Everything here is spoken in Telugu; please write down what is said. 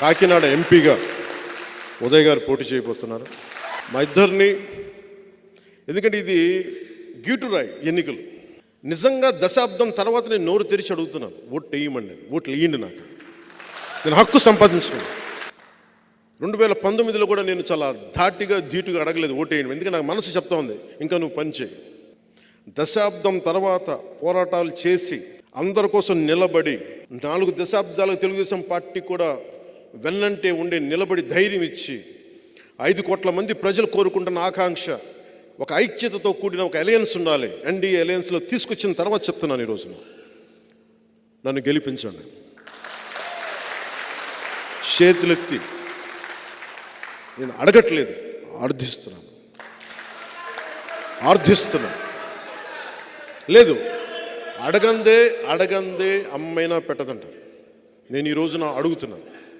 కాకినాడ ఎంపీగా ఉదయ్ గారు పోటీ చేయబోతున్నారు. మా ఇద్దరిని, ఎందుకంటే ఇది గీటురాయి ఎన్నికలు. నిజంగా దశాబ్దం తర్వాత నేను నోరు తెరిచి అడుగుతున్నాను, ఓట్లు వేయమండి, ఓట్లు వేయండి. నేను హక్కు సంపాదించుకున్నాను. 2019లో కూడా నేను చాలా ధాటిగా ధీటుగా అడగలేదు ఓటు వేయండి, ఎందుకంటే నాకు మనసు చెప్తా ఉంది ఇంకా నువ్వు పని చేయి. దశాబ్దం తర్వాత పోరాటాలు చేసి అందరి కోసం నిలబడి 4 దశాబ్దాలకు తెలుగుదేశం పార్టీ కూడా వెన్నంటే ఉండే నిలబడి ధైర్యం ఇచ్చి 5 కోట్ల మంది ప్రజలు కోరుకుంటున్న ఆకాంక్ష, ఒక ఐక్యతతో కూడిన ఒక అలయన్స్ ఉండాలి. ఎన్డీఏ అలయన్స్లో తీసుకొచ్చిన తర్వాత చెప్తున్నాను, ఈరోజు నన్ను గెలిపించండి. చేతులెత్తి నేను అడగట్లేదు, ఆర్థిస్తున్నాను. లేదు, అడగందే అమ్మైనా పెట్టదంటారు. నేను ఈ రోజున అడుగుతున్నాను.